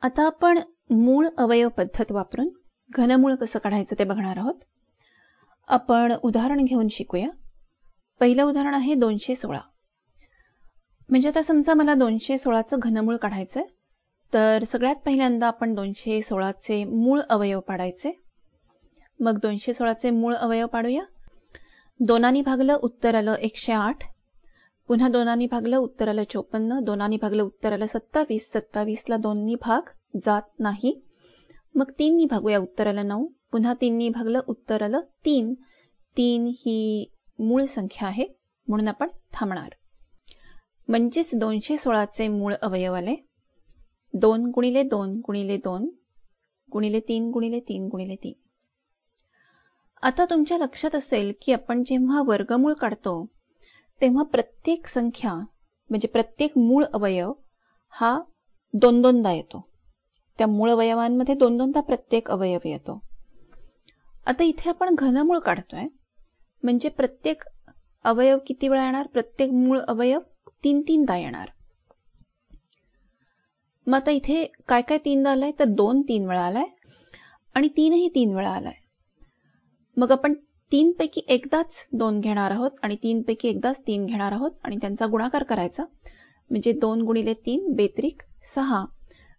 आता आपण मूळ अवयव पद्धत वापरून घनमूळ कसं काढायचं ते बघणार आहोत. आपण उदाहरण घेऊन शिकूया. पहिलं उदाहरण आहे 216. म्हणजे आता समजा मला 216चं घनमूळ काढायचं आहे, तर सगळ्यात पहिल्यांदा आपण 216चे मूळ अवयव पाडायचे. मग 216चे मूळ अवयव पाडूया. 2 भागलं उत्तर आलं 108, पुन्हा 2 भागलं उत्तर आलं 54, 2 भागलं उत्तर आलं 27, 27ला 2 भाग जात नाही. मग 3 भागूया, उत्तर आलं 9, पुन्हा 3 भागलं उत्तर आलं 3. 3 ही मूळ संख्या आहे म्हणून आपण थांबणार. म्हणजेच 216चे मूळ अवयव आले 2 गुणिले 2 गुणिले 2 गुणिले 3 गुणिले 3 गुणिले 3. आता तुमच्या लक्षात असेल की आपण जेव्हा वर्गमूळ काढतो तेव्हा प्रत्येक संख्या म्हणजे प्रत्येक मूळ अवयव हा 2-2दा येतो. त्या मूळ अवयवांमध्ये 2-2दा प्रत्येक अवयव येतो. आता इथे आपण घनमूळ काढतोय म्हणजे प्रत्येक अवयव किती वेळा येणार? प्रत्येक मूळ अवयव 3-3दा येणार. मग आता इथे काय काय 3दा आलाय? तर 2 3 वेळा आलाय आणि 3ही 3 वेळा आलाय. मग आपण 3 पैकी एकदाच 2 घेणार आहोत आणि 3 पैकी एकदाच 3 घेणार आहोत आणि त्यांचा गुणाकार करायचा. म्हणजे 2 गुणिले 3 बेत्रिक 6.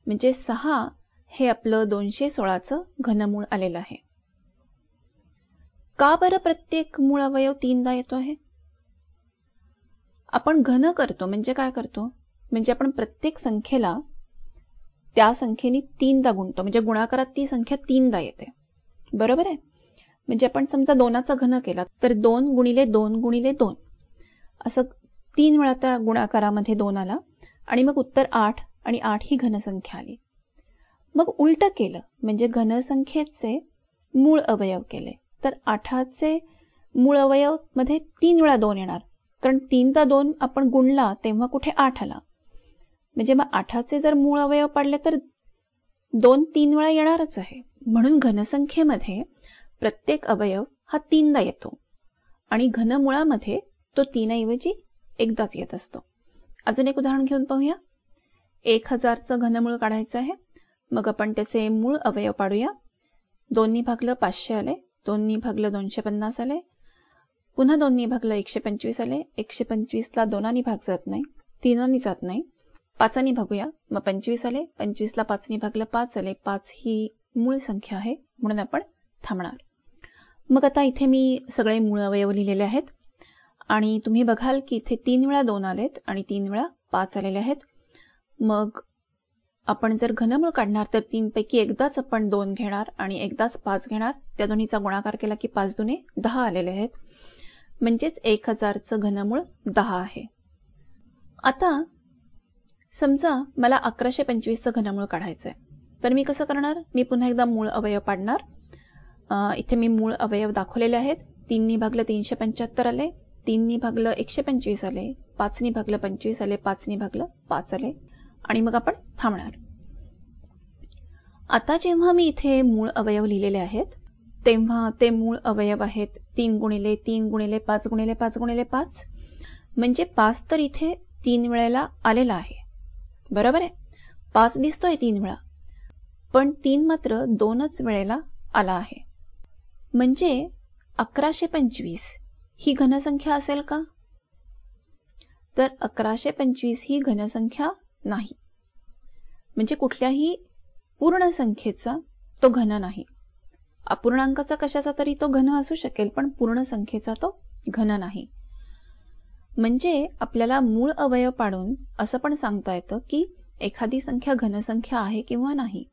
म्हणजे 6 हे आपलं 216चं घनमूळ आलेलं आहे. का बरं प्रत्येक मूळ अवयव 3दा येतो आहे? आपण घन करतो म्हणजे काय करतो? म्हणजे आपण प्रत्येक संख्येला त्या संख्येने 3दा गुणतो. म्हणजे गुणाकारात ती संख्या 3दा येते. बरोबर आहे? म्हणजे आपण समजा 2चा घन केला तर 2 गुणिले 2 गुणिले 2 असं 3 वेळा त्या गुणाकारामध्ये 2 आला आणि मग उत्तर 8 आणि 8 ही घनसंख्या आली. मग उलट केलं म्हणजे घनसंख्येचे मूळ अवयव केले तर 8चे मूळ अवयव मध्ये 3 वेळा 2 येणार. कारण 3दा 2 आपण गुणला तेव्हा कुठे 8 आला. म्हणजे मग 8चे जर मूळ अवयव पाडले तर 2 3 वेळा येणारच आहे. म्हणून घनसंख्येमध्ये प्रत्येक अवयव हा 3दा येतो आणि घनमुळामध्ये तो 3 ऐवजी एकदाच येत असतो. अजून एक उदाहरण घेऊन पाहूया. 1000चं घनमूळ काढायचं आहे. मग आपण त्याचे मूळ अवयव पाडूया. 2 भागलं 500 आले, 2 भागलं 250 आले, पुन्हा 2 भागलं 125 आले. 125ला 2 भाग जात नाही, 3 जात नाही. 5 भागूया, मग 25 आले. 25ला 5 भागलं 5 आले. 5 ही मूळ संख्या आहे म्हणून आपण थांबणार. मग आता इथे मी सगळे मूळ अवयव लिहिलेले आहेत आणि तुम्ही बघाल की इथे 3 वेळा 2 आलेत आणि 3 वेळा 5 आलेले आहेत. मग आपण जर घनमूळ काढणार तर 3 पैकी एकदाच आपण 2 घेणार आणि एकदाच 5 घेणार. त्या दोन्हीचा गुणाकार केला की 5 दुने 10 आलेले आहेत. म्हणजेच 1000चं घनमूळ 10 आहे. आता समजा मला 1125चं घनमूळ काढायचं आहे. तर मी कसं करणार? मी पुन्हा एकदा मूळ अवयव पाडणार. इथे मी मूळ अवयव दाखवलेले आहेत. 3 भागलं 375 आले, 3 भागलं 125 आले, 5 भागलं 25 आले, 5 भागलं 5 आले आणि मग आपण थांबणार. आता जेव्हा मी इथे मूळ अवयव लिहिलेले आहेत तेव्हा ते मूळ अवयव आहेत 3 गुणिले 3 गुणिले 5 गुणिले 5 गुणिले 5. म्हणजे 5 तर इथे 3 वेळेला आलेला आहे. बरोबर आहे? 5 दिसतोय 3 वेळा, पण 3 मात्र 2च वेळेला आला आहे. म्हणजे 1125 ही घनसंख्या असेल का? तर 1125 ही घनसंख्या नाही. म्हणजे कुठल्याही पूर्ण संख्येचा तो घन नाही. अपूर्णांकाचा कशाचा तरी तो घन असू शकेल पण पूर्ण संख्येचा तो घन नाही. म्हणजे आपल्याला मूळ अवयव पाडून असं पण सांगता येतं की एखादी संख्या घनसंख्या आहे किंवा नाही.